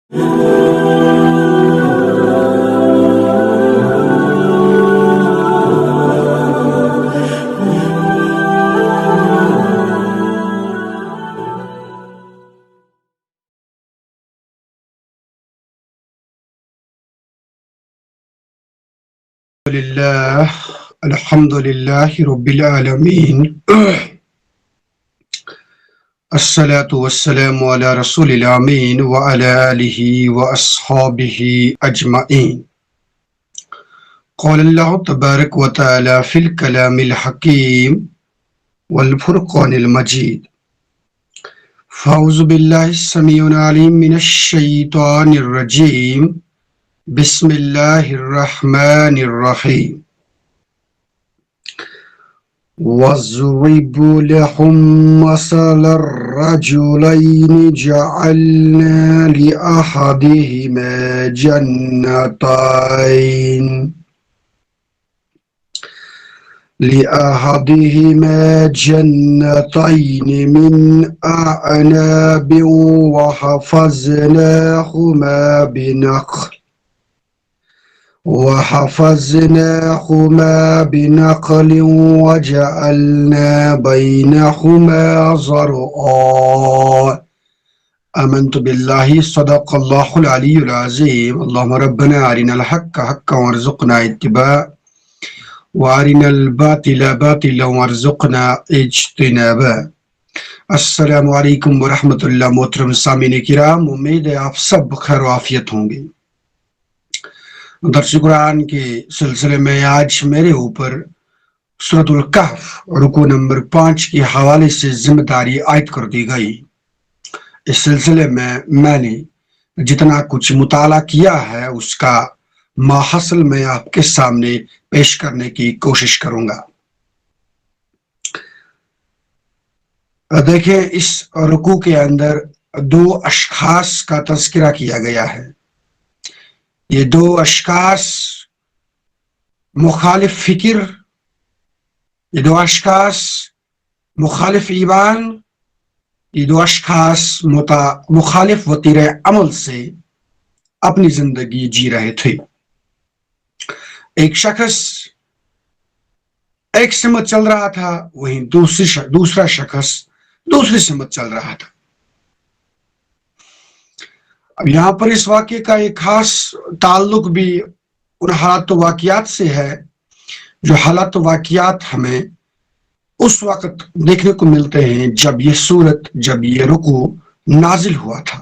لله الحمد لله رب العالمين الصلاة والسلام على رسول الأمين وعلى آله وأصحابه أجمعين. قال الله تبارك وتعالى في الكلام الحكيم والفرقان المجيد. فأعوذ بالله السميع العليم من الشيطان الرجيم. بسم الله الرحمن الرحيم. واضرب لهم مثل الرجلين جعلنا لأحدهما جنتين من أعناب وحفظناهما بنخل وجعلنا بينهما زرعا. آمنت بالله صدق الله العلي العظيم. اللهم ربنا أرنا الحق حقا وارزقنا اتباعه وارنا الباطل باطلا وارزقنا اجتنابه. السلام علیکم ورحمۃ اللہ. محترم سامعین کرام، امید ہے آپ سب خیر و عافیت ہوں گے. درس قرآن کے سلسلے میں آج میرے اوپر سورۃ الکہف رکوع نمبر 5 کے حوالے سے ذمہ داری عائد کر دی گئی. اس سلسلے میں نے جتنا کچھ مطالعہ کیا ہے اس کا ماحصل میں آپ کے سامنے پیش کرنے کی کوشش کروں گا. دیکھیں، اس رکوع کے اندر دو اشخاص کا تذکرہ کیا گیا ہے. یہ دو اشخاص مخالف فکر، یہ دو اشخاص مخالف ایمان، یہ دو اشخاص مخالف وتیرہ عمل سے اپنی زندگی جی رہے تھے. ایک شخص ایک سمت چل رہا تھا، وہیں دوسرا شخص دوسری سمت چل رہا تھا. اب یہاں پر اس واقعے کا ایک خاص تعلق بھی ان حالات و واقعات سے ہے جو حالات و واقعات ہمیں اس وقت دیکھنے کو ملتے ہیں جب یہ رکوع نازل ہوا تھا.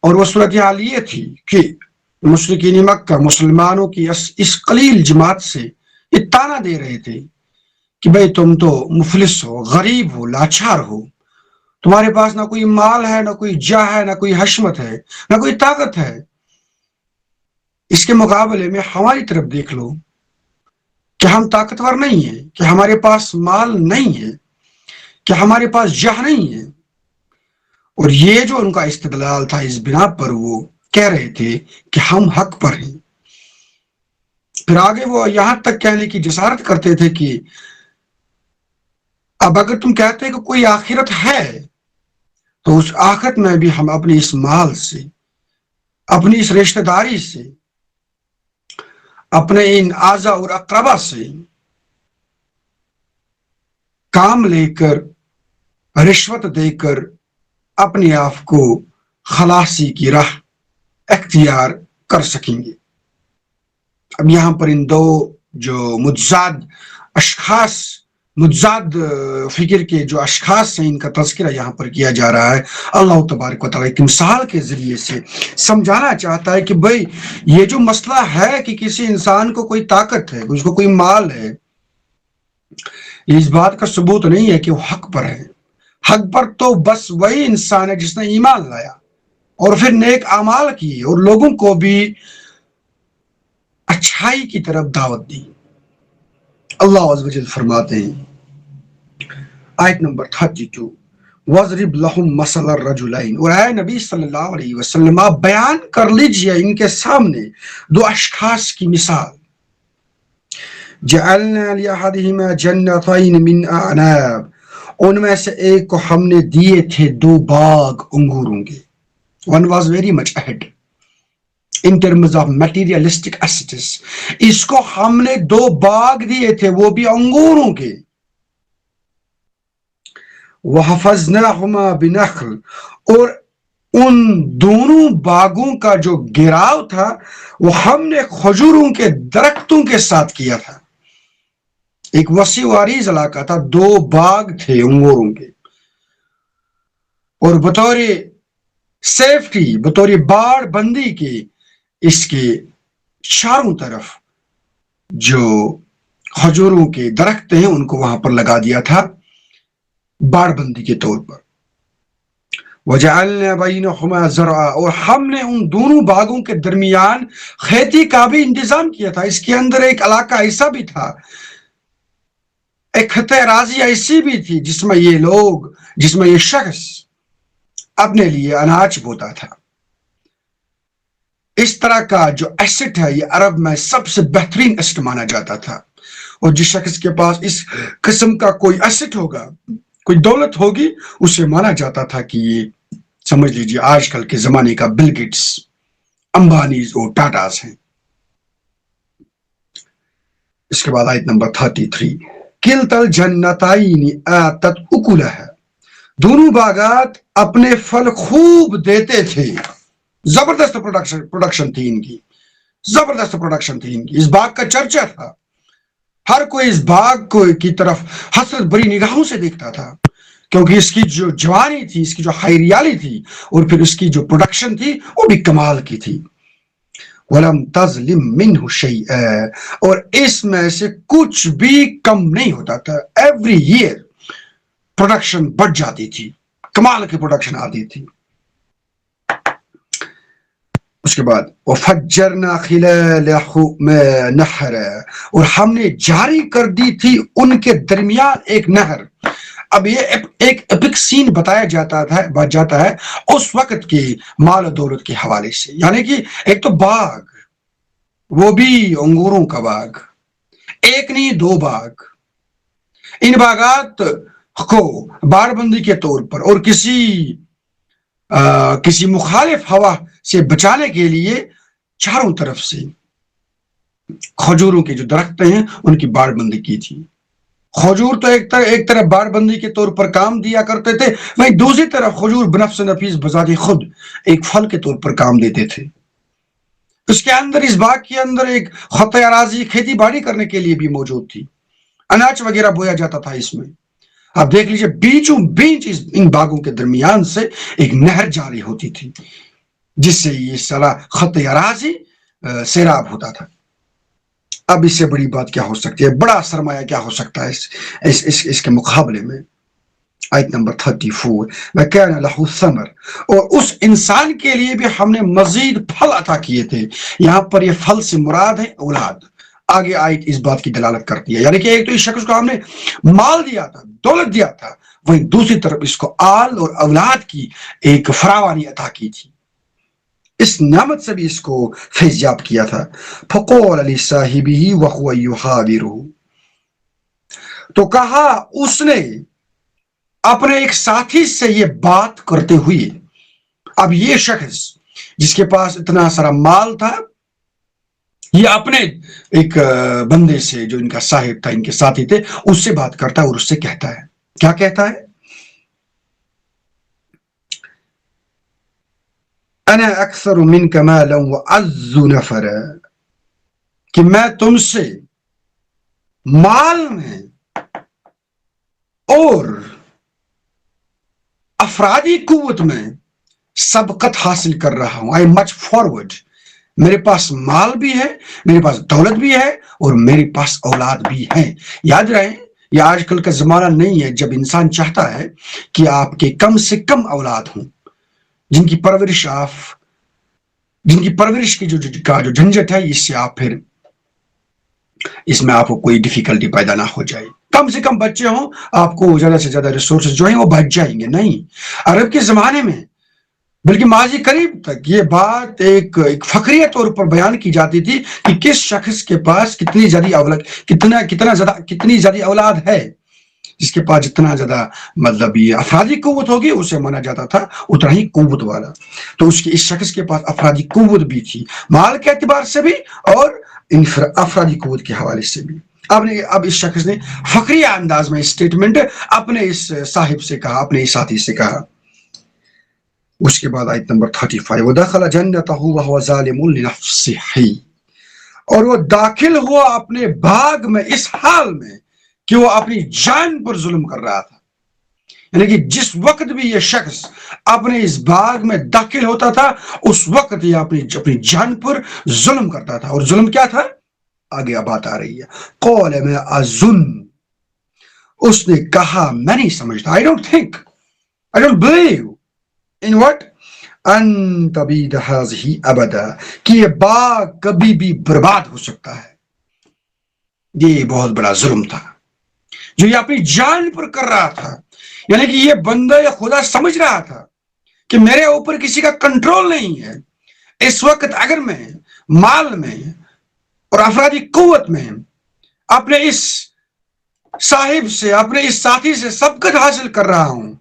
اور وہ صورتحال یہ تھی کہ مشرکین مکہ مسلمانوں کی اس قلیل جماعت سے یہ تانا دے رہے تھے کہ بھئی تم تو مفلس ہو، غریب ہو، لاچار ہو، تمہارے پاس نہ کوئی مال ہے، نہ کوئی جاہ ہے، نہ کوئی حشمت ہے، نہ کوئی طاقت ہے. اس کے مقابلے میں ہماری طرف دیکھ لو کہ ہم طاقتور نہیں ہیں، کہ ہمارے پاس مال نہیں ہے، کہ ہمارے پاس جاہ نہیں ہے. اور یہ جو ان کا استدلال تھا، اس بنا پر وہ کہہ رہے تھے کہ ہم حق پر ہیں. پھر آگے وہ یہاں تک کہنے کی جسارت کرتے تھے کہ اب اگر تم کہتے کہ کوئی آخرت ہے تو اس آخرت میں بھی ہم اپنی اس مال سے، اپنی اس رشتہ داری سے، اپنے ان اعضاء اور اقربا سے کام لے کر، رشوت دے کر اپنے آپ کو خلاصی کی راہ اختیار کر سکیں گے. اب یہاں پر ان دو جو متضاد فکر کے جو اشخاص ہیں، ان کا تذکرہ یہاں پر کیا جا رہا ہے. اللہ تبارک و تعالیٰ ایک مثال کے ذریعے سے سمجھانا چاہتا ہے کہ بھئی یہ جو مسئلہ ہے کہ کسی انسان کو کوئی طاقت ہے، اس کو کوئی مال ہے، اس بات کا ثبوت نہیں ہے کہ وہ حق پر ہے. حق پر تو بس وہی انسان ہے جس نے ایمان لایا اور پھر نیک اعمال کیے اور لوگوں کو بھی اچھائی کی طرف دعوت دی. اللہ عز و جل فرماتے ہیں آیت نمبر 32، وَاضْرِبْ لَهُمْ مَثَلَ الرَّجُلَيْنِ، اور اے نبی صلی اللہ علیہ وسلم آپ بیان کر لیجئے ان کے سامنے دو اشخاص کی مثال. جَعَلْنَا لِأَحَدِهِمَا جَنَّتَيْنِ مِنْ أَعْنَابٍ، ان میں سے ایک کو ہم نے دیے تھے 2 باغ انگوروں کے. one was very much ahead in terms of materialistic assets. اس کو ہم نے 2 باغ دیے تھے، وہ بھی انگوروں کے. وَحَفَظْنَاهُمَا بِنَخْلٍ، اور ان دونوں باغوں کا جو گھیراؤ تھا وہ ہم نے کھجوروں کے درختوں کے ساتھ کیا تھا. ایک وسیع و عریض علاقہ تھا، 2 باغ تھے انگوروں کے، اور بطور سیفٹی، بطور باڑ بندی کے اس کے چاروں طرف جو کھجوروں کے درخت ہیں ان کو وہاں پر لگا دیا تھا باڑ بندی کے طور پر. وَجَعَلْنَا بَيْنَهُمَا زَرْعًا، اور ہم نے ان دونوں باغوں کے درمیان کھیتی کا بھی انتظام کیا تھا. اس کے اندر ایک علاقہ ایسا بھی تھا، ایک خطہ راضی ایسی بھی تھی جس میں یہ لوگ، جس میں یہ شخص اپنے لیے اناج بوتا تھا. اس طرح کا جو ایسٹ ہے یہ عرب میں سب سے بہترین ایسٹ مانا جاتا تھا، اور جس شخص کے پاس اس قسم کا کوئی ایسٹ ہوگا، کوئی دولت ہوگی، اسے مانا جاتا تھا کہ یہ سمجھ لیجیے آج کل کے زمانے کا بل گیٹس، امبانیز اور ٹاٹاز ہیں. اس کے بعد آیت نمبر 33، کلتا الجنتین آتت اکلہا، دونوں باغات اپنے پھل خوب دیتے تھے. زبردست پروڈکشن تھی ان کی، زبردست پروڈکشن تھی ان کی. اس باغ کا چرچا تھا، ہر کوئی اس باغ کو کی طرف حسرت بری نگاہوں سے دیکھتا تھا، کیونکہ اس کی جو جوانی تھی، اس کی جو ہریالی تھی، اور پھر اس کی جو پروڈکشن تھی وہ بھی کمال کی تھی. وَلَمْ تَظْلِمْ مِنْهُ شَيْئًا، اور اس میں سے کچھ بھی کم نہیں ہوتا تھا. ایوری ایئر پروڈکشن بڑھ جاتی تھی، کمال کی پروڈکشن آتی تھی. اس کے بعد وَفَجَّرْنَا خِلَالَهُمَا نَهْرًا، اور ہم نے جاری کر دی تھی ان کے درمیان ایک نہر. اب یہ ایک ایپک سین بتایا جاتا ہے اس وقت کی مال و دولت کے حوالے سے. یعنی کہ ایک تو باغ، وہ بھی انگوروں کا باغ، ایک نہیں 2 باغ. ان باغات کو باڑ بندی کے طور پر اور کسی مخالف ہوا سے بچانے کے لیے چاروں طرف سے کھجوروں کے جو درخت ہیں ان کی باڑ بندی کی تھی. کھجور تو ایک طرف باڑ بندی کے طور پر کام دیا کرتے تھے، وہیں دوسری طرف کھجور بنفس نفیس بذات خود ایک پھل کے طور پر کام دیتے تھے. اس کے اندر، اس باغ کے اندر ایک خطہ اراضی کھیتی باڑی کرنے کے لیے بھی موجود تھی، اناج وغیرہ بویا جاتا تھا اس میں. آپ دیکھ لیجئے بیچوں بیچ ان باغوں کے درمیان سے ایک نہر جاری ہوتی تھی جس سے یہ سارا خطہ اراضی سیراب ہوتا تھا. اب اس سے بڑی بات کیا ہو سکتی ہے، بڑا سرمایہ کیا ہو سکتا ہے اس کے مقابلے میں. آیت نمبر 34، وَكَانَ لَهُ ثَمَرٌ، اور اس انسان کے لیے بھی ہم نے مزید پھل عطا کیے تھے. یہاں پر یہ پھل سے مراد ہے اولاد. آگے آیت اس بات کی دلالت کرتی ہے، یعنی کہ ایک تو اس شخص کو ہم نے مال دیا تھا، دولت دیا تھا، وہیں دوسری طرف اس کو آل اور اولاد کی ایک فراوانی عطا کی تھی. اس نعمت سے بھی اس کو فیضیاب کیا تھا. فَقَالَ لِصَاحِبِهِ وَهُوَ يُحَاوِرُهُ، تو کہا اس نے اپنے ایک ساتھی سے یہ بات کرتے ہوئے. اب یہ شخص جس کے پاس اتنا سارا مال تھا، یہ اپنے ایک بندے سے جو ان کا صاحب تھا، ان کے ساتھی تھے، اس سے بات کرتا ہے اور اس سے کہتا ہے، کیا کہتا ہے؟ انا اکثر منک مالا واعز نفرا، کہ میں تم سے مال میں اور افرادی قوت میں سبقت حاصل کر رہا ہوں. آئی مچ فارورڈ، میرے پاس مال بھی ہے، میرے پاس دولت بھی ہے، اور میرے پاس اولاد بھی ہے. یاد رہے یہ آج کل کا زمانہ نہیں ہے جب انسان چاہتا ہے کہ آپ کے کم سے کم اولاد ہوں، جن کی پرورش کی جو جھنجٹ ہے، اس سے آپ پھر اس میں آپ کو کوئی ڈیفیکلٹی پیدا نہ ہو جائے. کم سے کم بچے ہوں، آپ کو زیادہ سے زیادہ ریسورسز جو ہیں وہ بچ جائیں گے. نہیں، عرب کے زمانے میں بلکہ ماضی قریب تک یہ بات ایک فخریہ طور پر بیان کی جاتی تھی کہ کس شخص کے پاس کتنی زیادہ اولاد ہے. جس کے پاس جتنا زیادہ مطلب یہ افرادی قوت ہوگی اسے مانا جاتا تھا اتنا ہی قوت والا. تو اس شخص کے پاس افرادی قوت بھی تھی، مال کے اعتبار سے بھی اور افرادی قوت کے حوالے سے بھی. اب اس شخص نے فخریہ انداز میں اسٹیٹمنٹ اپنے اس صاحب سے کہا، اپنے اس ساتھی سے کہا. اس کے بعد آیت نمبر 35 وَدَخَلَ جَنَّتَهُ وَهُوَ ظَالِمٌ لِنَفْسِهِ، اور وہ داخل ہوا اپنے باغ میں اس حال میں کہ وہ اپنی جان پر ظلم کر رہا تھا. یعنی کہ جس وقت بھی یہ شخص اپنے اس باغ میں داخل ہوتا تھا اس وقت یہ اپنی جان پر ظلم کرتا تھا. اور ظلم کیا تھا؟ آگے بات آ رہی ہے. قَالَ مَا أَظُنُّ، اس نے کہا میں نہیں سمجھتا، I don't think, I don't believe in what ان تبید هذه ابدا، کہ یہ باغ کبھی بھی برباد ہو سکتا ہے. یہ بہت بڑا ظلم تھا جو یہ اپنی جان پر کر رہا تھا. یعنی کہ یہ بندہ یا خدا سمجھ رہا تھا کہ میرے اوپر کسی کا کنٹرول نہیں ہے. اس وقت اگر میں مال میں اور افرادی قوت میں اپنے اس صاحب سے، اپنے اس ساتھی سے سبقت حاصل کر رہا ہوں،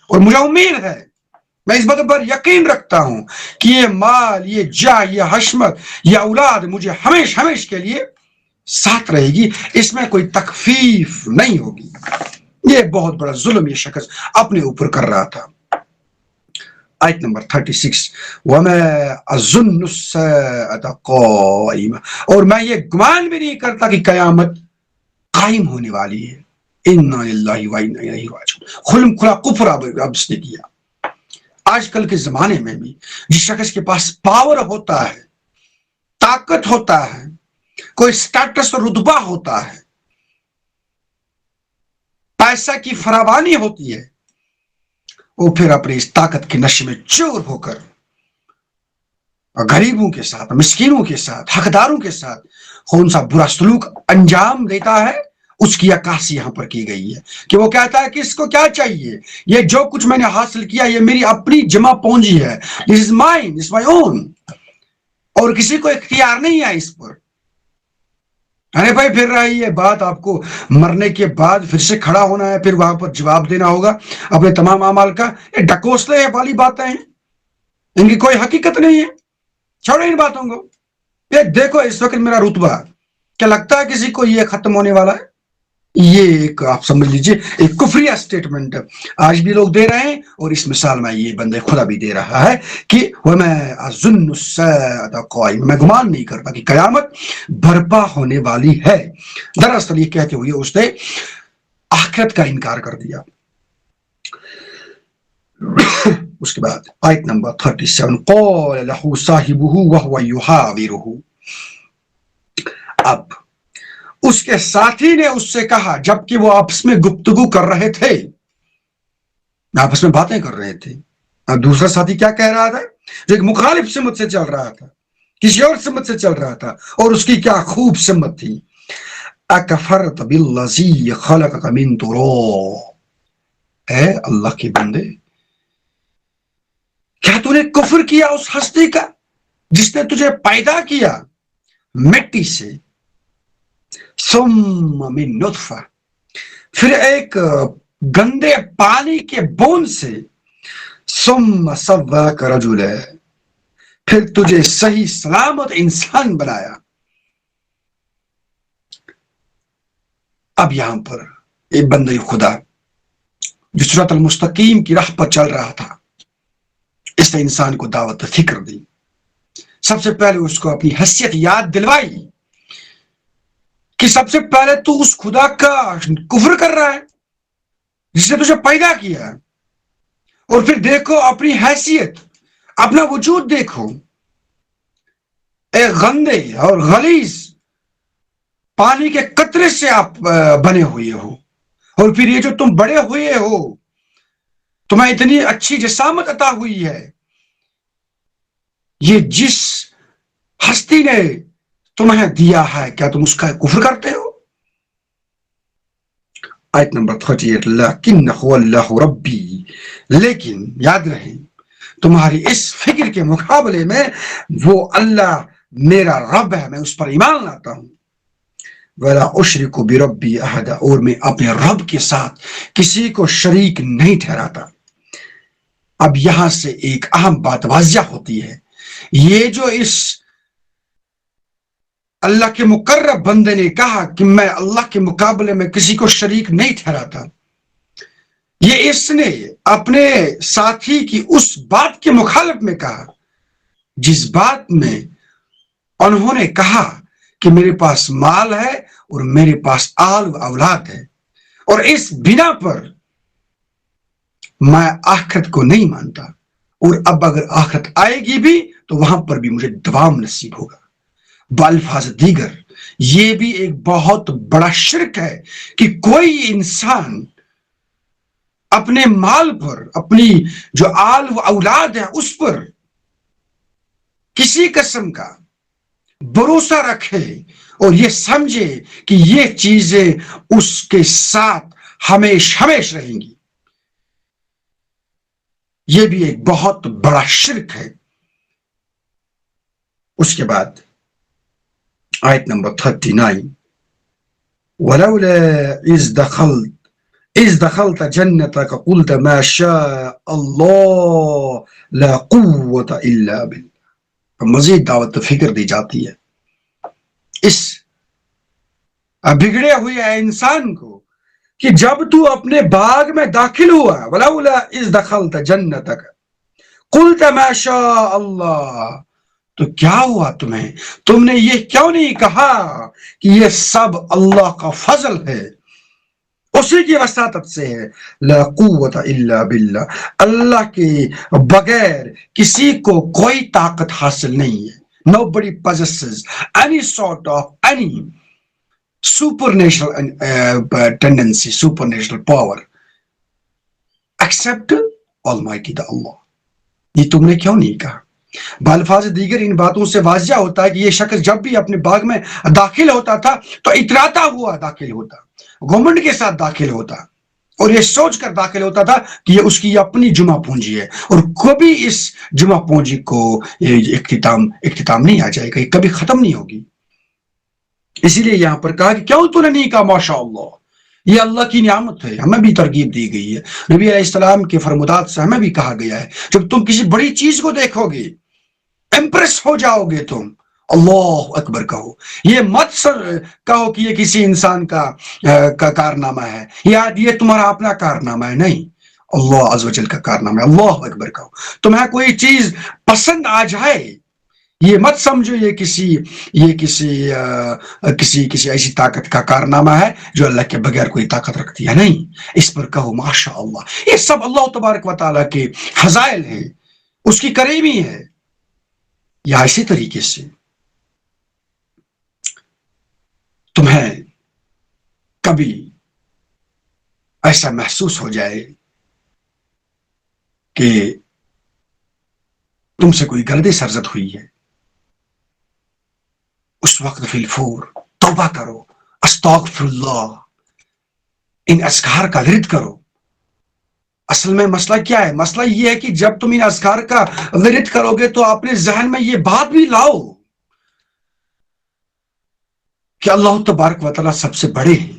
اور مجھے امید ہے، میں اس بات پر یقین رکھتا ہوں کہ یہ مال، یہ جاہ، یہ حشمت، یہ اولاد مجھے ہمیشہ کے لیے ساتھ رہے گی، اس میں کوئی تخفیف نہیں ہوگی. یہ بہت بڑا ظلم یہ شخص اپنے اوپر کر رہا تھا. آیت نمبر 36 وَمَا أَظُنُّ السَّاعَةَ قَائِمَةً، اور میں یہ گمان بھی نہیں کرتا کہ قیامت قائم ہونے والی ہے. اِنَّا لِلَّهِ وَإِنَّا إِلَيْهِ رَاجِعُونَ. خلم کھلا کفر اب اس نے کیا. آج کل کے زمانے میں بھی جس شخص کے پاس پاور ہوتا ہے، طاقت ہوتا ہے، کوئی سٹیٹس اور رتبہ ہوتا ہے، پیسہ کی فراوانی ہوتی ہے، وہ پھر اپنی اس طاقت کے نشے میں چور ہو کر غریبوں کے ساتھ، مسکینوں کے ساتھ، حقداروں کے ساتھ کون سا برا سلوک انجام دیتا ہے. اس کی عکاسی یہاں پر کی گئی ہے کہ وہ کہتا ہے کہ اس کو کیا چاہیے، یہ جو کچھ میں نے حاصل کیا یہ میری اپنی جمع پونجی ہے، this is mine, it's my own، اور کسی کو اختیار نہیں ہے اس پر. ارے بھائی پھر رہی ہے بات، آپ کو مرنے کے بعد پھر سے کھڑا ہونا ہے، پھر وہاں پر جواب دینا ہوگا اپنے تمام اعمال کا. یہ ڈکوسلے والی باتیں ہیں، ان کی کوئی حقیقت نہیں ہے. چھوڑو ان باتوں کو. یہ دیکھو اس وقت میرا رتبہ، کیا لگتا ہے کسی کو یہ ختم ہونے والا ہے؟ یہ ایک آپ سمجھ لیجئے ایک کفریہ سٹیٹمنٹ آج بھی لوگ دے رہے ہیں، اور اس مثال میں یہ بندے خدا بھی دے رہا ہے کہ وَمَا أَظُنُّ السَّاعَةَ قَائِمَةً، میں گمان نہیں کرتا کہ قیامت برپا ہونے والی ہے. دراصل یہ کہتے ہوئے اس نے آخرت کا انکار کر دیا. اس کے بعد آیت نمبر 37 قَالَ لَهُ صَاحِبُهُ وَهُوَ يُحَاوِرُهُ، اب اس کے ساتھی نے اس سے کہا جبکہ وہ آپس میں گفتگو کر رہے تھے، آپس میں باتیں کر رہے تھے. اب دوسرا ساتھی کیا کہہ رہا تھا جو ایک مخالف سمت سے چل رہا تھا، کسی اور سمت سے چل رہا تھا، اور اس کی کیا خوب سمت تھی. اکفرت بالذی خلقک من تراب، اے اللہ کے بندے کیا تو نے کفر کیا اس ہستی کا جس نے تجھے پیدا کیا مٹی سے، ثم من نطفہ، پھر ایک گندے پانی کے بوند سے، ثم سواک رجلا، پھر تجھے صحیح سلامت انسان بنایا. اب یہاں پر ایک بندے خدا جو صراط المستقیم کی راہ پر چل رہا تھا، اس نے انسان کو دعوت فکر دی. سب سے پہلے اس کو اپنی حیثیت یاد دلوائی کہ سب سے پہلے تو اس خدا کا کفر کر رہا ہے جس نے تجھے پیدا کیا، اور پھر دیکھو اپنی حیثیت، اپنا وجود دیکھو، ایک گندے اور غلیظ پانی کے قطرے سے آپ بنے ہوئے ہو، اور پھر یہ جو تم بڑے ہوئے ہو، تمہیں اتنی اچھی جسامت عطا ہوئی ہے، یہ جس ہستی نے تمہیں دیا ہے کیا تم اس کا کفر کرتے ہو؟ آیت نمبر 38 لیکن هو اللہ ربی، لیکن یاد رہے تمہاری اس فکر کے مقابلے میں وہ اللہ میرا رب ہے، میں اس پر ایمان لاتا ہوں. ولا اشرک بربی احدا، اور میں اپنے رب کے ساتھ کسی کو شریک نہیں ٹھہراتا۔ اب یہاں سے ایک اہم بات واضح ہوتی ہے، یہ جو اس اللہ کے مقرب بندے نے کہا کہ میں اللہ کے مقابلے میں کسی کو شریک نہیں ٹھہراتا، یہ اس نے اپنے ساتھی کی اس بات کے مخالف میں کہا جس بات میں انہوں نے کہا کہ میرے پاس مال ہے اور میرے پاس آل و اولاد ہے، اور اس بنا پر میں آخرت کو نہیں مانتا، اور اب اگر آخرت آئے گی بھی تو وہاں پر بھی مجھے دوام نصیب ہوگا۔ بالفاظ دیگر یہ بھی ایک بہت بڑا شرک ہے کہ کوئی انسان اپنے مال پر، اپنی جو آل و اولاد ہے اس پر کسی قسم کا بھروسہ رکھے اور یہ سمجھے کہ یہ چیزیں اس کے ساتھ ہمیش رہیں گی، یہ بھی ایک بہت بڑا شرک ہے۔ اس کے بعد آیت نمبر 39، ولولا اذ دخلت جنتك قلت ما شاء الله لا قوة الا بالله۔ مزید دعوت فکر دی جاتی ہے اس بگڑے ہوئے انسان کو کہ جب تو اپنے باغ میں داخل ہوا، ولولا اذ دخلت جنتك قلت ما شاء الله، تو کیا ہوا تم نے یہ کیوں نہیں کہا کہ یہ سب اللہ کا فضل ہے، اسی کی وساطت سے ہے۔ لا قوت الا باللہ، اللہ کے بغیر کسی کو کوئی طاقت حاصل نہیں ہے۔ Nobody possesses any sort of any supernatural tendency, supernatural power except Almighty the Allah۔ یہ تم نے کیوں نہیں کہا؟ بالفاظ دیگر ان باتوں سے واضح ہوتا ہے کہ یہ شخص جب بھی اپنے باغ میں داخل ہوتا تھا تو اتراتا ہوا داخل ہوتا، گھمنڈ کے ساتھ داخل ہوتا، اور یہ سوچ کر داخل ہوتا تھا کہ یہ اس کی اپنی جمعہ پونجی ہے، اور کبھی اس جمعہ پونجی کو اختتام نہیں آ جائے گا، کبھی ختم نہیں ہوگی۔ اسی لیے یہاں پر کہا کہ کیوں تو نے نہیں کہا ماشاء اللہ، یہ اللہ کی نعمت ہے، ہمیں بھی ترغیب دی گئی ہے، نبی علیہ السلام کے فرمودات سے ہمیں بھی کہا گیا ہے جب تم کسی بڑی چیز کو دیکھو گے، امپریس ہو جاؤ گے، تم اللہ اکبر کہو، یہ مت کہو کہ یہ کسی انسان کا کارنامہ ہے یا یہ تمہارا اپنا کارنامہ ہے، نہیں، اللہ عز و جل کا کارنامہ ہے، اللہ اکبر کہو۔ تمہیں کوئی چیز پسند آ جائے، یہ مت سمجھو یہ کسی ایسی طاقت کا کارنامہ ہے جو اللہ کے بغیر کوئی طاقت رکھتی ہے، نہیں، اس پر کہو ماشاء اللہ، یہ سب اللہ تبارک و تعالیٰ کے فضائل ہیں، اس کی کریمی ہے۔ یا اسی طریقے سے تمہیں کبھی ایسا محسوس ہو جائے کہ تم سے کوئی گردِ سرزد ہوئی ہے، اس وقت فی الفور توبہ کرو، استغفر اللہ، ان اذکار کا ورد کرو۔ اصل میں مسئلہ کیا ہے؟ مسئلہ یہ ہے کہ جب تم ان اذکار کا ورد کرو گے تو اپنے ذہن میں یہ بات بھی لاؤ کہ اللہ تبارک و تعالیٰ سب سے بڑے ہیں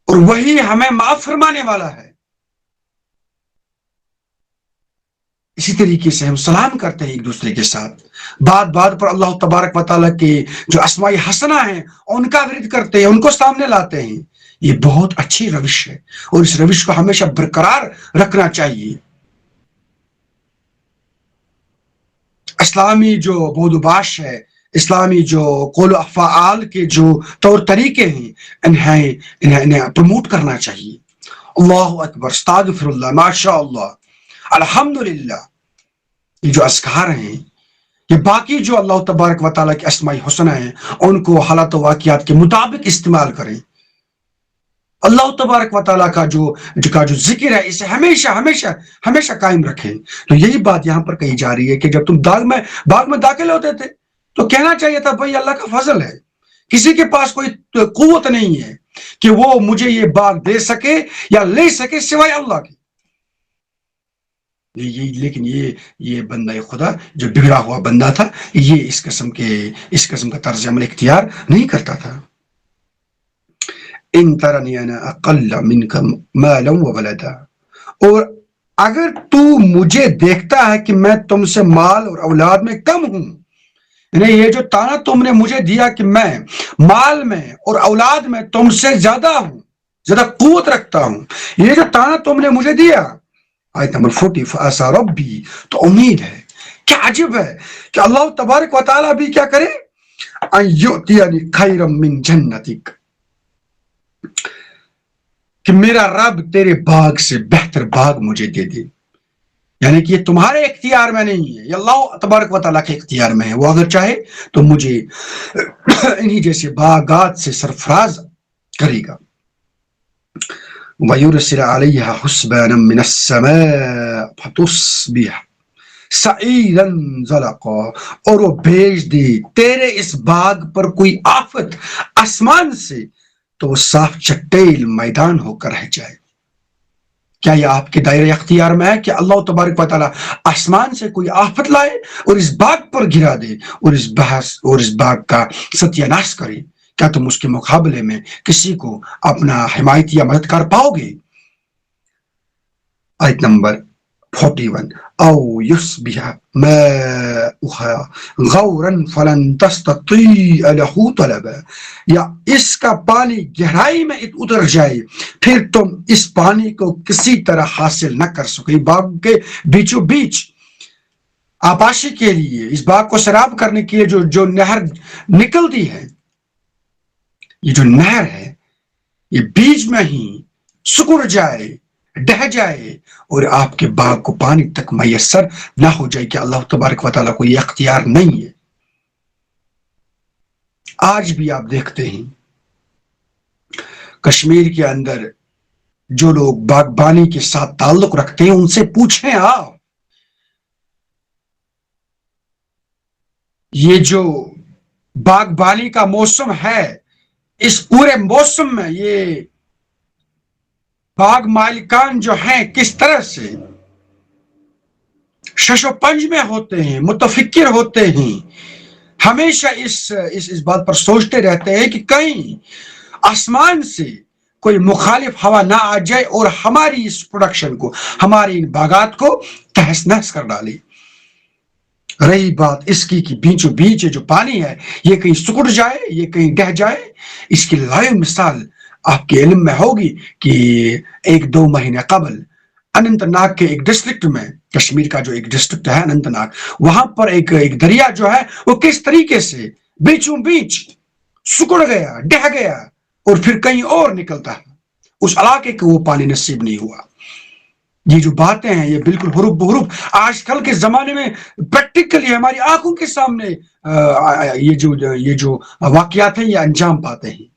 اور وہی ہمیں معاف فرمانے والا ہے۔ اسی طریقے سے ہم سلام کرتے ہیں ایک دوسرے کے ساتھ، بات پر اللہ تبارک و تعالیٰ کے جو اسماء حسنہ ہیں ان کا ورد کرتے ہیں، ان کو سامنے لاتے ہیں، یہ بہت اچھی روش ہے اور اس روش کو ہمیشہ برقرار رکھنا چاہیے۔ اسلامی جو بود و باش ہے، اسلامی جو قول و افعال کے جو طور طریقے ہیں، انہیں پروموٹ کرنا چاہیے۔ اللہ اکبر، استغفر اللہ، ماشاء اللہ، الحمدللہ، یہ جو اذکار ہیں، یہ باقی جو اللہ تبارک و تعالیٰ کے اسماء حسنہ ہیں ان کو حالات و واقعات کے مطابق استعمال کریں۔ اللہ تبارک و تعالیٰ کا جو ذکر ہے اسے ہمیشہ قائم رکھیں۔ تو یہی بات یہاں پر کہی جا رہی ہے کہ جب تم باغ میں داخل ہوتے تھے تو کہنا چاہیے تھا بھائی اللہ کا فضل ہے، کسی کے پاس کوئی قوت نہیں ہے کہ وہ مجھے یہ باغ دے سکے یا لے سکے سوائے اللہ کی۔ لیکن یہ بندہ خدا جو بگڑا ہوا بندہ تھا، یہ اس قسم کا طرز عمل اختیار نہیں کرتا تھا. ان ترنی انا اقل منک مالا وولدا، اور اگر تو مجھے دیکھتا ہے کہ میں تم سے مال اور اولاد میں کم ہوں، یعنی یہ جو تانا تم نے مجھے دیا کہ میں مال میں اور اولاد میں تم سے زیادہ ہوں، زیادہ قوت رکھتا ہوں، یہ جو تانا تم نے مجھے دیا. آیت نمبر 40 فَعَسَىٰ رَبِّي، تو امید ہے، کیا عجب ہے کہ اللہ تبارک و تعالیٰ بھی کیا کرے، ان یؤتینی خیرا من جنتک، کہ میرا رب تیرے باغ سے بہتر باغ مجھے دے دے. یعنی کہ یہ تمہارے اختیار میں نہیں ہے، یہ اللہ تبارک و تعالیٰ کے اختیار میں ہے. وہ اگر چاہے تو مجھے انہی جیسے باغات سے سرفراز کرے گا. وَيُرْسِلَ عَلَيْهَا حُسْبَانًا مِّنَ السَّمَاءِ فَتُصْبِحَ سَعِيدًا زَلَقًا، اور وہ بھیج دے تیرے اس باغ پر کوئی آفت آسمان سے تو وہ صاف چٹیل میدان ہو کر رہ جائے. کیا یہ آپ کے دائرے اختیار میں ہے کہ اللہ تبارک و تعالیٰ آسمان سے کوئی آفت لائے اور اس باغ پر گرا دے اور اس باغ کا ستیہ ناش کرے؟ کیا تم اس کے مقابلے میں کسی کو اپنا حمایت یا مددگار پاؤ گے؟ آیت نمبر 41 او یصبح ماؤها غورا فلن تستطیع له طلبا، یا اس کا پانی گہرائی میں اتر جائے پھر تم اس پانی کو کسی طرح حاصل نہ کر سکے. باغ کے بیچوں بیچ آباشی کے لیے، اس باغ کو سیراب کرنے کے لیے جو نہر نکلتی ہے، یہ جو نہر ہے یہ بیچ میں ہی سکڑ جائے، ڈہ جائے اور آپ کے باغ کو پانی تک میسر نہ ہو جائے، کہ اللہ تبارک و تعالیٰ کو یہ اختیار نہیں ہے. آج بھی آپ دیکھتے ہیں کشمیر کے اندر جو لوگ باغبانی کے ساتھ تعلق رکھتے ہیں، ان سے پوچھیں آپ، یہ جو باغبانی کا موسم ہے، اس پورے موسم میں یہ باغ مالکان جو ہیں کس طرح سے شش و پنج میں ہوتے ہیں، متفکر ہوتے ہیں، ہمیشہ اس بات پر سوچتے رہتے ہیں کہ کہیں آسمان سے کوئی مخالف ہوا نہ آ جائے اور ہماری اس پروڈکشن کو، ہماری باغات کو تہس نہس کر ڈالے. رہی بات اس کی کہ بیچوں بیچ جو پانی ہے یہ کہیں سکڑ جائے، یہ کہیں ڈہ جائے، اس کی لائیو مثال آپ کے علم میں ہوگی کہ 1-2 مہینے قبل اننت ناگ کے ایک ڈسٹرکٹ میں، کشمیر کا جو ایک ڈسٹرکٹ ہے اننت ناگ، وہاں پر ایک دریا جو ہے وہ کس طریقے سے بیچوں بیچ سکڑ گیا، ڈہ گیا اور پھر کہیں اور نکلتا ہے، اس علاقے کو وہ پانی نصیب نہیں ہوا. یہ جو باتیں ہیں یہ بالکل حروف بحروف آج کل کے زمانے میں پریکٹیکلی ہماری آنکھوں کے سامنے یہ جو واقعات ہیں یہ انجام پاتے ہیں.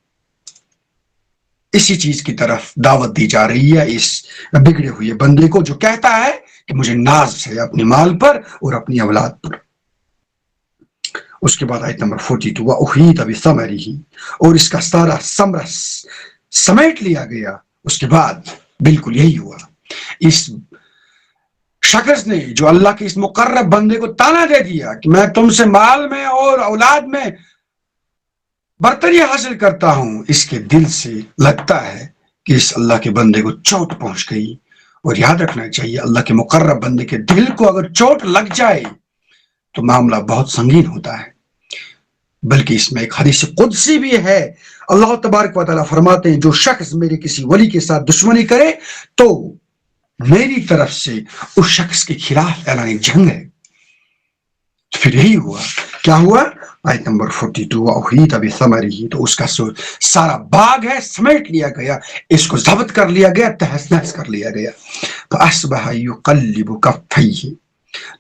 اسی چیز کی طرف دعوت دی جا رہی ہے اس بگڑے ہوئے بندے کو جو کہتا ہے کہ مجھے ناز ہے اپنے مال پر اور اپنی اولاد پر. اس کے بعد آیت نمبر 42 وَأُحِيطَ بِثَمَرِهِ، اور اس کا سارا ثمرہ سمیٹ لیا گیا. اس کے بعد بالکل یہی ہوا، اس شخص نے جو اللہ کے اس مقرب بندے کو تانا دے دیا کہ میں تم سے مال میں اور اولاد میں برتری حاصل کرتا ہوں، اس کے دل سے لگتا ہے کہ اس اللہ کے بندے کو چوٹ پہنچ گئی. اور یاد رکھنا چاہیے اللہ کے مقرب بندے کے دل کو اگر چوٹ لگ جائے تو معاملہ بہت سنگین ہوتا ہے. بلکہ اس میں ایک حدیث قدسی بھی ہے، اللہ تبارک و تعالیٰ فرماتے ہیں جو شخص میرے کسی ولی کے ساتھ دشمنی کرے تو میری طرف سے اس شخص کے خلاف اعلان جنگ ہے. پھر یہی ہوا، کیا ہوا؟ آیت نمبر 42 وَأُحِيطَ بِثَمَرِهِ، تو اس کا سارا باغ ہے سمیٹ لیا گیا، اس کو ضبط کر لیا گیا، تہس نہس کر لیا گیا. فَأَصْبَحَ يُقَلِّبُ كَفَّيْهِ،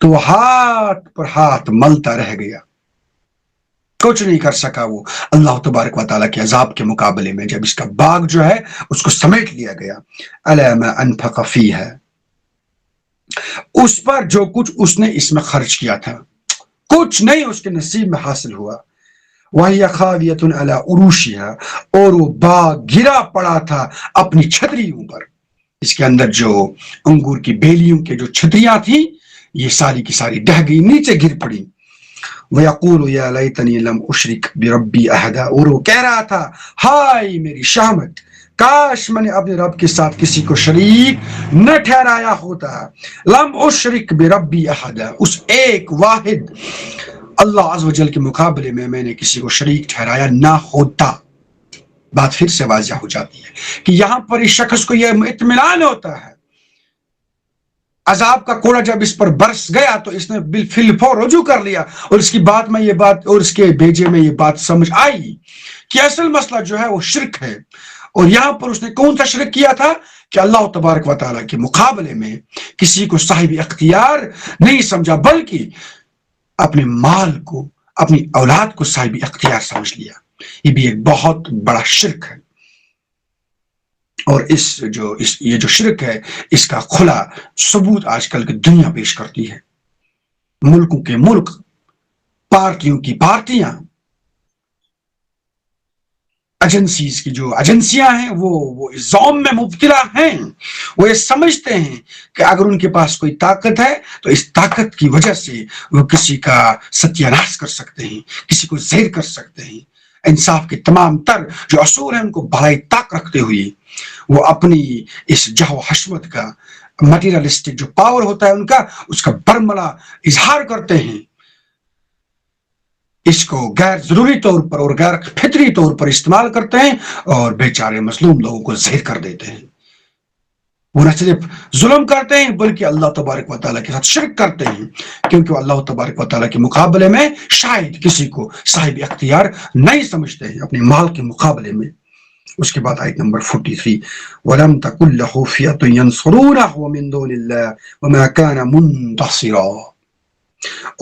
تو وہ ہاتھ پر ہاتھ ملتا رہ گیا، کچھ نہیں کر سکا وہ اللہ تبارک و تعالیٰ کے عذاب کے مقابلے میں جب اس کا باغ جو ہے اس کو سمیٹ لیا گیا. عَلَىٰ مَا أَنفَقَ فِيهَا، اس پر جو کچھ اس نے اس میں خرچ کیا تھا کچھ نہیں اس کے نصیب میں حاصل ہوا. وَهِيَ خَاوِيَةٌ عَلَىٰ عُرُوشِهَا، اور وہ باغ گرا پڑا تھا اپنی چھتریوں پر. اس کے اندر جو انگور کی بیلیوں کے جو چھتریاں تھیں یہ ساری کی ساری ڈہ گئی، نیچے گر پڑی. وَيَقُولُ يَا لَيْتَنِي لَمْ أُشْرِكْ بِرَبِّي أَحَدًا، اور وہ کہہ رہا تھا ہائے میری شامت، کاش میں نے اپنے رب کے ساتھ کسی کو شریک نہ ٹھہرایا ہوتا. لم اشرک بربی احدا، اس ایک واحد اللہ عز و جل کے مقابلے میں نے کسی کو شریک ٹھہرایا نہ ہوتا. بات پھر سے واضح ہو جاتی ہے کہ یہاں پر اس شخص کو یہ اطمینان ہوتا ہے، عذاب کا کوڑا جب اس پر برس گیا تو اس نے بالفعل رجوع کر لیا، اور اس کی بات میں یہ بات اور اس کے بھیجے میں یہ بات سمجھ آئی کہ اصل مسئلہ جو ہے وہ شرک ہے. اور یہاں پر اس نے کون سا شرک کیا تھا کہ اللہ تبارک و تعالیٰ کے مقابلے میں کسی کو صاحب اختیار نہیں سمجھا، بلکہ اپنے مال کو، اپنی اولاد کو صاحب اختیار سمجھ لیا. یہ بھی ایک بہت بڑا شرک ہے. اور یہ جو شرک ہے اس کا کھلا ثبوت آج کل کی دنیا پیش کرتی ہے. ملکوں کے ملک، پارٹیوں کی پارٹیاں، ایجنسیز کی جو ایجنسیاں ہیں وہ اس زوم میں مبتلا ہیں. وہ یہ سمجھتے ہیں کہ اگر ان کے پاس کوئی طاقت ہے تو اس طاقت کی وجہ سے وہ کسی کا ستیہ ناش کر سکتے ہیں، کسی کو زہر کر سکتے ہیں. انصاف کے تمام تر جو اصول ہیں ان کو بھلائی طاق رکھتے ہوئے وہ اپنی اس جہو حشمت کا، مٹیریلسٹک جو پاور ہوتا ہے ان کا، اس کا برملا اظہار کرتے ہیں. اس کو غیر ضروری طور پر اور غیر فطری طور پر استعمال کرتے ہیں اور بیچارے مظلوم لوگوں کو زہر کر دیتے ہیں. وہ نہ صرف ظلم کرتے ہیں بلکہ اللہ تبارک و تعالیٰ کے ساتھ شرک کرتے ہیں، کیونکہ وہ اللہ تبارک و تعالیٰ کے مقابلے میں شاید کسی کو صاحب اختیار نہیں سمجھتے ہیں اپنے مال کے مقابلے میں. اس کے بعد آیت نمبر 43، وَلَمْ تَكُنْ لَهُ فِئَةٌ يَنْصُرُونَهُ مِنْ دُونِ اللَّهِ وَمَا كَانَ مُنْتَصِرًا،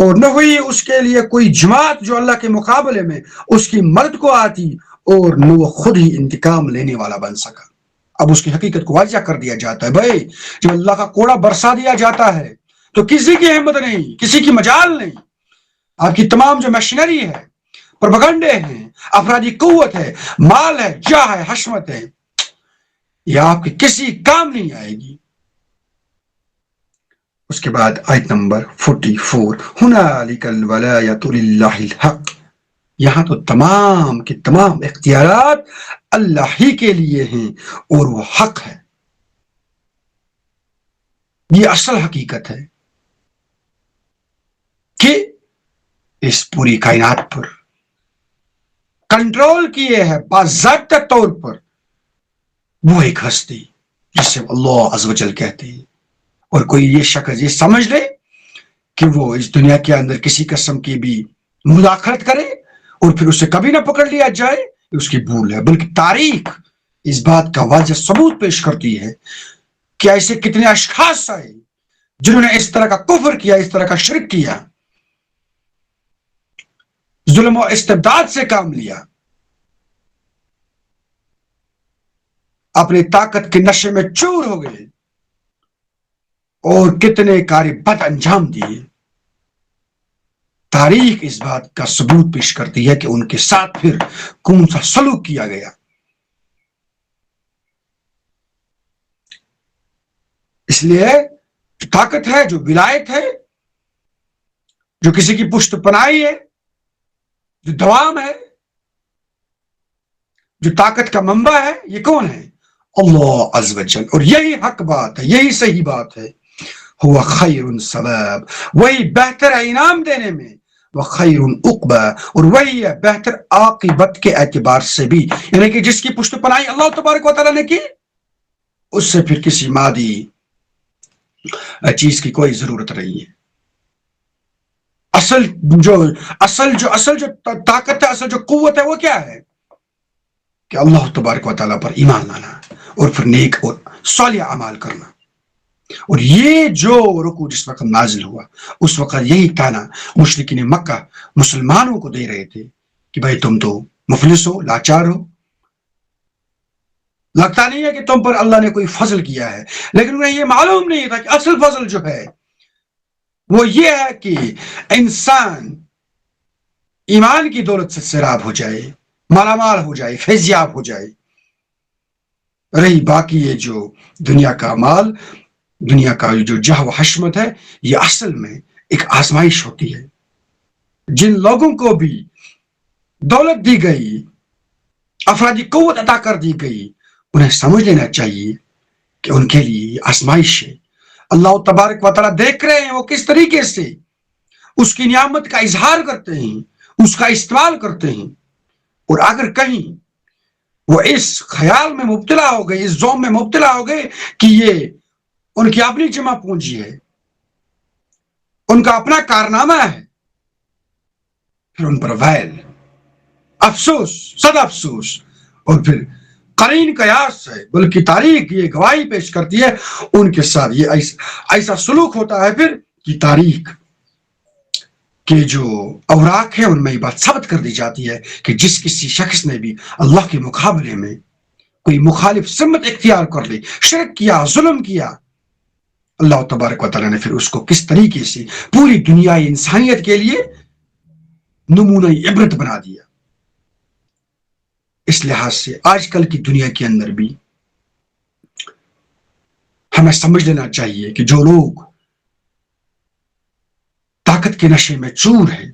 اور نہ ہوئی اس کے لیے کوئی جماعت جو اللہ کے مقابلے میں اس کی مدد کو آتی، اور نہ وہ خود ہی انتقام لینے والا بن سکا. اب اس کی حقیقت کو واضح کر دیا جاتا ہے. بھائی جب اللہ کا کوڑا برسا دیا جاتا ہے تو کسی کی ہمت نہیں، کسی کی مجال نہیں. آپ کی تمام جو مشینری ہے، پروپیگنڈے ہیں، افرادی قوت ہے، مال ہے، جاہ ہے، حشمت ہے، یہ آپ کے کسی کام نہیں آئے گی. اس کے بعد آیت نمبر 44، ہنالک الولایۃ للہ الحق، یہاں تو تمام کے تمام اختیارات اللہ ہی کے لیے ہیں اور وہ حق ہے. یہ اصل حقیقت ہے کہ اس پوری کائنات پر کنٹرول کیے ہے باضابطہ طور پر وہ ایک ہستی جسے اللہ عز و جل کہتے ہیں. اور کوئی یہ شخص یہ سمجھ لے کہ وہ اس دنیا کے اندر کسی قسم کی بھی مداخلت کرے اور پھر اسے کبھی نہ پکڑ لیا جائے، اس کی بھول ہے. بلکہ تاریخ اس بات کا واضح ثبوت پیش کرتی ہے کہ ایسے کتنے اشخاص آئے جنہوں نے اس طرح کا کفر کیا، اس طرح کا شرک کیا، ظلم و استبداد سے کام لیا، اپنی طاقت کے نشے میں چور ہو گئے اور کتنے کارے بد انجام دیے. تاریخ اس بات کا ثبوت پیش کرتی ہے کہ ان کے ساتھ پھر کون سا سلوک کیا گیا. اس لیے جو طاقت ہے، جو ولایت ہے، جو کسی کی پشت پناہی ہے، جو دوام ہے، جو طاقت کا منبع ہے، یہ کون ہے؟ اللہ عز و جل. اور یہی حق بات ہے، یہی صحیح بات ہے. ہوا خیر ثواب، وہی بہتر ہے انعام دینے میں، وخیر عقبہ، اور وہی ہے بہتر عاقبت کے اعتبار سے بھی. یعنی کہ جس کی پشت پناہی اللہ تبارک و تعالیٰ نے کی، اس سے پھر کسی مادی چیز کی کوئی ضرورت نہیں ہے. اصل جو طاقت ہے، اصل جو قوت ہے، وہ کیا ہے؟ کہ اللہ تبارک و تعالیٰ پر ایمان لانا اور پھر نیک اور صالح اعمال کرنا. اور یہ جو رکوع جس وقت نازل ہوا، اس وقت یہی تانا مشرکین مکہ مسلمانوں کو دے رہے تھے کہ بھائی تم تو مفلس ہو، لاچار ہو، لگتا نہیں ہے کہ تم پر اللہ نے کوئی فضل کیا ہے. لیکن انہیں یہ معلوم نہیں تھا کہ اصل فضل جو ہے وہ یہ ہے کہ انسان ایمان کی دولت سے سیراب ہو جائے، مالا مال ہو جائے، فیضیاب ہو جائے. رہی باقی یہ جو دنیا کا مال، دنیا کا جو جہ و حشمت ہے، یہ اصل میں ایک آزمائش ہوتی ہے۔ جن لوگوں کو بھی دولت دی گئی، افرادی قوت عطا کر دی گئی، انہیں سمجھ لینا چاہیے کہ ان کے لیے یہ آزمائش ہے۔ اللہ تبارک و تعالیٰ دیکھ رہے ہیں وہ کس طریقے سے اس کی نعمت کا اظہار کرتے ہیں، اس کا استعمال کرتے ہیں۔ اور اگر کہیں وہ اس خیال میں مبتلا ہو گئے، اس ذوم میں مبتلا ہو گئے کہ یہ ان کی اپنی جمع پونجی ہے، ان کا اپنا کارنامہ ہے، پھر ان پر ویل، افسوس، صد افسوس۔ اور پھر قرین قیاس ہے، بلکہ تاریخ یہ گواہی پیش کرتی ہے ان کے ساتھ یہ ایسا سلوک ہوتا ہے پھر کہ تاریخ کے جو اوراق ہیں ان میں یہ بات ثابت کر دی جاتی ہے کہ جس کسی شخص نے بھی اللہ کے مقابلے میں کوئی مخالف سمت اختیار کر لی، شرک کیا، ظلم کیا، اللہ تبارک و تعالیٰ نے پھر اس کو کس طریقے سے پوری دنیا انسانیت کے لیے نمونہ عبرت بنا دیا۔ اس لحاظ سے آج کل کی دنیا کے اندر بھی ہمیں سمجھ لینا چاہیے کہ جو لوگ طاقت کے نشے میں چور ہے،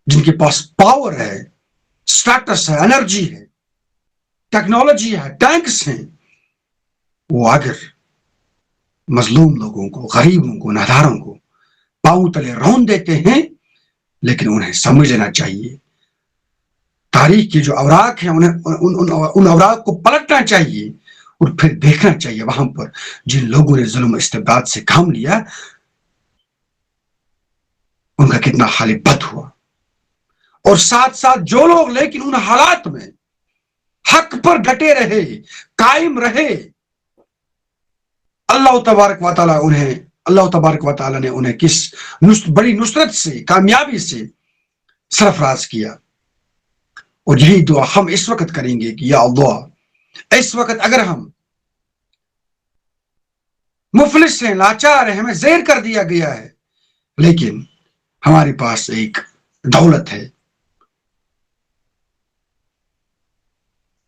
جن کے پاس پاور ہے، سٹیٹس ہے، انرجی ہے، ٹیکنالوجی ہے، ٹینکس ہیں، وہ اگر مظلوم لوگوں کو، غریبوں کو، ناداروں کو پاؤں تلے رون دیتے ہیں، لیکن انہیں سمجھ لینا چاہیے تاریخ کے جو اوراق ہیں ان اوراق کو پلٹنا چاہیے اور پھر دیکھنا چاہیے وہاں پر جن لوگوں نے ظلم و استبداد سے کام لیا ان کا کتنا حال بد ہوا، اور ساتھ ساتھ جو لوگ لیکن ان حالات میں حق پر ڈٹے رہے، قائم رہے، اللہ تبارک و تعالیٰ نے انہیں کس بڑی نصرت سے، کامیابی سے سرفراز کیا۔ اور یہی دعا ہم اس وقت کریں گے کہ یا اللہ، اس وقت اگر ہم مفلس ہیں، لاچار ہیں، ہمیں زیر کر دیا گیا ہے، لیکن ہمارے پاس ایک دولت ہے،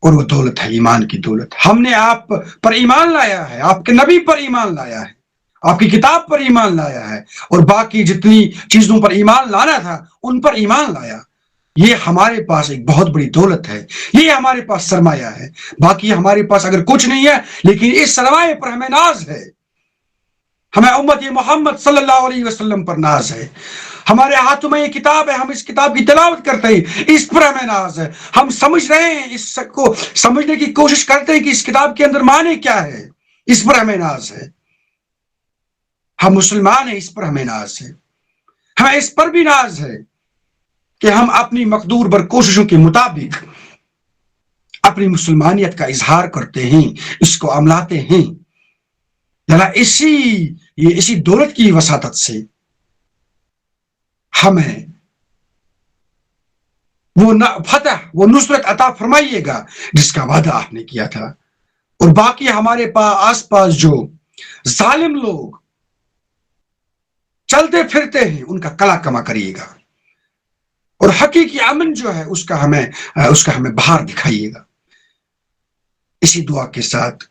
اور وہ دولت ہے ایمان کی دولت۔ ہم نے آپ پر ایمان لایا ہے، آپ کے نبی پر ایمان لایا ہے، آپ کی کتاب پر ایمان لایا ہے، اور باقی جتنی چیزوں پر ایمان لانا تھا ان پر ایمان لایا۔ یہ ہمارے پاس ایک بہت بڑی دولت ہے، یہ ہمارے پاس سرمایہ ہے۔ باقی ہمارے پاس اگر کچھ نہیں ہے، لیکن اس سرمایہ پر ہمیں ناز ہے، ہمیں امت محمد صلی اللہ علیہ وسلم پر ناز ہے، ہمارے ہاتھوں میں یہ کتاب ہے، ہم اس کتاب کی تلاوت کرتے ہیں، اس پر ہمیں ناز ہے، ہم سمجھ رہے ہیں، اس کو سمجھنے کی کوشش کرتے ہیں کہ اس کتاب کے اندر معنی کیا ہے، اس پر ہمیں ناز ہے۔ ہم مسلمان ہیں، اس پر ہمیں ناز ہے۔ ہمیں اس پر بھی ناز ہے کہ ہم اپنی مقدور بر کوششوں کے مطابق اپنی مسلمانیت کا اظہار کرتے ہیں، اس کو عملاتے ہیں۔ اسی دولت کی وساطت سے ہمیں وہ فتح، وہ نصرت عطا فرمائیے گا جس کا وعدہ آپ نے کیا تھا۔ اور باقی ہمارے آس پاس جو ظالم لوگ چلتے پھرتے ہیں ان کا کلا کما کریے گا، اور حقیقی امن جو ہے اس کا ہمیں باہر دکھائیے گا۔ اسی دعا کے ساتھ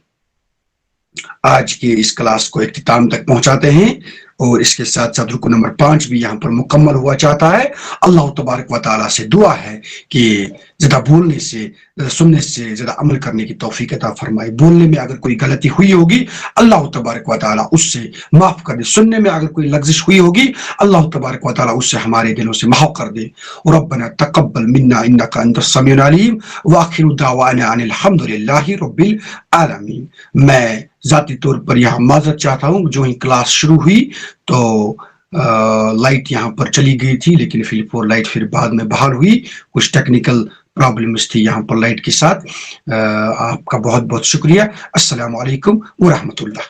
آج کی اس کلاس کو اختتام تک پہنچاتے ہیں، اور اس کے ساتھ ساتھ رکن نمبر 5 بھی یہاں پر مکمل ہوا چاہتا ہے۔ اللہ تبارک و تعالیٰ سے دعا ہے کہ زیادہ بولنے سے، زیادہ سننے سے زیادہ عمل کرنے کی توفیق عطا فرمائے۔ بولنے میں اگر کوئی غلطی ہوئی ہوگی اللہ تبارک و تعالیٰ اس سے معاف کر دے، سننے میں اگر کوئی لغزش ہوئی ہوگی اللہ تبارک و تعالیٰ اس سے ہمارے دلوں سے محو کر دے۔ ربنا تقبل منا انک انت السمیع العلیم واخر دعوانا ان الحمد للہ رب العالمین۔ میں ذاتی طور پر یہاں معذرت چاہتا ہوں، جو ہی کلاس شروع ہوئی تو لائٹ یہاں پر چلی گئی تھی، لیکن پھر لائٹ پھر بعد میں بحال ہوئی۔ کچھ ٹیکنیکل پرابلمز تھی یہاں پر لائٹ کے ساتھ۔ آپ کا بہت بہت شکریہ۔ السلام علیکم ورحمۃ اللہ۔